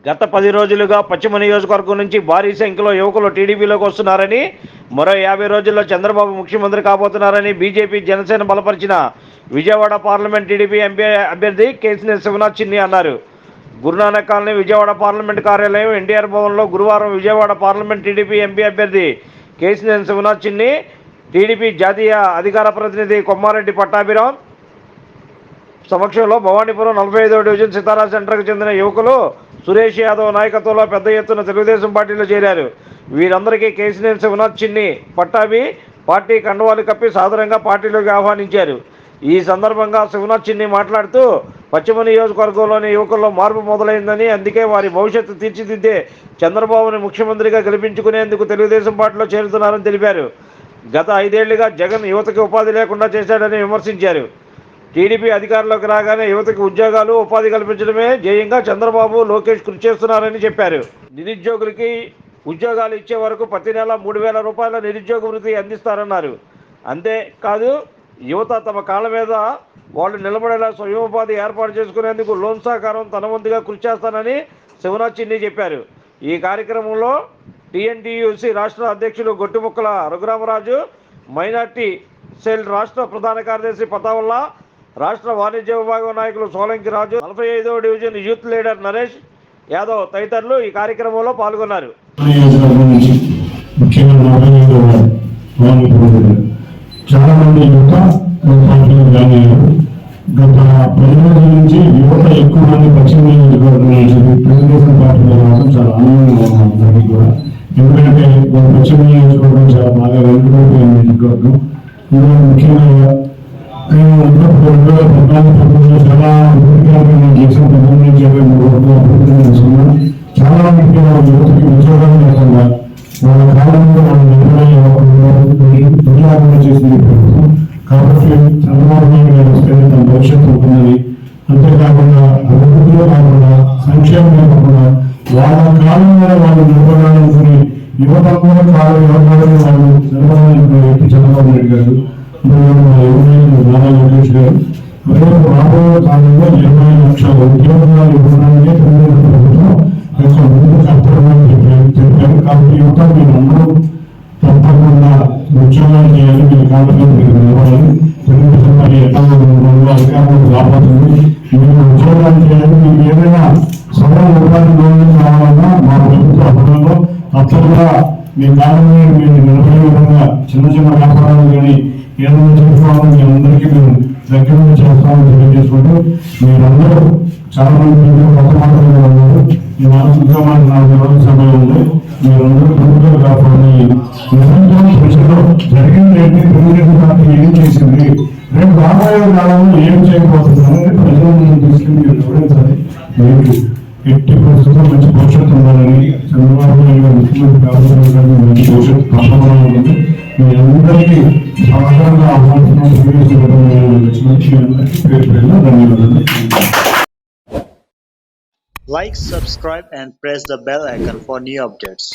గత 10 రోజులుగా పశ్చిమ నియోజకవర్గం నుంచి భారీ సంఖ్యలో యువకులు టీడీపీలోకి వస్తున్నారని, మరో 50 రోజుల్లో చంద్రబాబు ముఖ్యమంత్రి కాబోతున్నారని బీజేపీ జనసేన బలపరిచిన విజయవాడ పార్లమెంట్ టీడీపీ ఎంపీ అభ్యర్థి కేసినేని శివనాథ్ చిన్ని అన్నారు. గురునానక్ కాలనీ విజయవాడ పార్లమెంట్ కార్యాలయం ఎన్టీఆర్ భవన్లో గురువారం విజయవాడ పార్లమెంట్ టీడీపీ ఎంపీ అభ్యర్థి కేసినేని శివనాథ్ చిన్ని, టీడీపీ జాతీయ అధికార ప్రతినిధి కొమ్మారెడ్డి పట్టాభిరామ్ సమక్షంలో భవానీపురం 45వ డివిజన్ సితారా సెంటర్కు చెందిన యువకులు సురేష్ యాదవ్ నాయకత్వంలో పెద్ద ఎత్తున తెలుగుదేశం పార్టీలో చేరారు. వీరందరికీ కేసినేని శివనాథ్ చిన్ని పట్టాభి పార్టీ కండువాలు కప్పి సాదరంగా పార్టీలోకి ఆహ్వానించారు. ఈ సందర్భంగా శివనాథ్ చిన్ని మాట్లాడుతూ పశ్చిమ నియోజకవర్గంలోని యువకుల్లో మార్పు మొదలైందని, అందుకే వారి భవిష్యత్తు తీర్చిదిద్దే చంద్రబాబుని ముఖ్యమంత్రిగా గెలిపించుకునేందుకు తెలుగుదేశం పార్టీలో చేరుతున్నారని తెలిపారు. గత 5 ఏళ్లుగా జగన్ యువతకి ఉపాధి లేకుండా చేశాడని విమర్శించారు. టీడీపీ అధికారంలోకి రాగానే యువతకి ఉద్యోగాలు, ఉపాధి కల్పించడమే ధ్యేయంగా చంద్రబాబు, లోకేష్ కృషి చేస్తున్నారని చెప్పారు. నిరుద్యోగులకి ఉద్యోగాలు ఇచ్చే వరకు ప్రతి నెల 3,000 రూపాయల నిరుద్యోగ వృత్తి అందిస్తారన్నారు. అంతేకాదు యువత తమ కాళ్ళ మీద వాళ్ళు నిలబడేలా స్వయం ఉపాధి ఏర్పాటు చేసుకునేందుకు లోన్ సహకారం తన వంతుగా కృషి చేస్తానని శివనాథ్ చిన్ని చెప్పారు. ఈ కార్యక్రమంలో టీఎన్టీయూసీ రాష్ట్ర అధ్యక్షులు గొట్టిముక్కల రఘురామరాజు, మైనార్టీ సెల్ రాష్ట్ర ప్రధాన కార్యదర్శి పతావుల్లా, రాష్ట్ర వాణిజ్య విభాగం నాయకులు సోలంకి రాజు, 45వ division youth leader Naresh Yadav తదితరులు ఈ కార్యక్రమంలో పాల్గొన్నారు. చాలా మంది యువత పార్టీలో జాయిన్ అయ్యారు. గత 10 రోజుల నుంచి యువత ఎక్కువ మంది పశ్చిమ నియోజకవర్గం నుంచి తెలుగుదేశం పార్టీలో రావడం చాలా ఆనందంగా ఉంది కూడా. ఎందుకంటే పశ్చిమ నియోజకవర్గం చాలా బాగా వెనుకబడిన నియోజకవర్గం. ఇందులో ముఖ్యంగా నేను 2014 చాలా చేసిన 1923 వరకు అభివృద్ధి చేసుకున్నాను. చాలా మంది యువతకి ఉద్యోగాలు లేకుండా వాళ్ళ కాలంలో వాళ్ళు నిర్ణయం చేసింది ప్రభుత్వం. కాబట్టి చంద్రబాబు నాయుడు గారు వస్తే తన భవిష్యత్తు ఉంటుందని, అంతేకాకుండా అభివృద్ధిలో కాకుండా సంక్షేమంలో కాకుండా వాళ్ళ కాలం మీద వాళ్ళు నిలబడాలనుకుని యువత కూడా కాలం నిలబడాలని వాళ్ళు నిలబడాలనుకునే వ్యక్తి చంద్రబాబు నాయుడు గారు, నారా లోకేష్ గారు. రేపు రాబోయే కాలంలో 20 లక్షల ఉద్యోగాలు ఇవ్వడానికే తెలుగుదేశం ప్రభుత్వం యొక్క ముందు కర్తవ్యాన్ని చెప్పారు. కాబట్టి యువత మీరందరూ తప్పకుండా ఉద్యోగాలు చేయాలి, మీ కాలంలో మీరు నిలబడాలి. తెలుగుదేశం పార్టీ ఎట్లా అధికారంలో రాబోతుంది, మీరు ఉద్యోగాలు చేయాలి. మీకు ఏదైనా స్వయం ఉపాధి కావాలన్నా మా ప్రభుత్వ అభివృద్ధిలో తప్పకుండా మీ కాలంలో మీరు నిలబడే విధంగా చిన్న చిన్న వ్యాపారాలు కానీ ఏదైనా చేసుకోవాలని మీ అందరికీ మేము దగ్గర నుంచి చేస్తామని తెలియజేసుకుంటూ, మీరందరూ చాలా మంది కొత్త మాటలు ఉన్నారు. ఈ 4 రోజుల సమయం ఉంది. మీరందరూ ప్రభుత్వం కాపాడి నిరంతరం ప్రజల్లో జరిగింది ఏంటి, తెలుగుదేశం పార్టీ ఏం చేసింది, రేపు రాబోయే కాలంలో ఏం చేయకపోతుందని ప్రజలను తీసుకుని మీరు వివరించాలి. మీకు ఎట్టి పరిస్థితుల్లో మంచి భవిష్యత్తు ఉండాలని, చంద్రబాబు నాయుడు గారు ముఖ్యమంత్రి కాబోతున్న మంచి భవిష్యత్తు తప్పకుండా ఉంటుంది. మీ అందరికీ సమాధానంగా ఆహ్వానిస్తున్నాం. ధన్యవాదాలు. Like, subscribe and press the bell icon for new updates.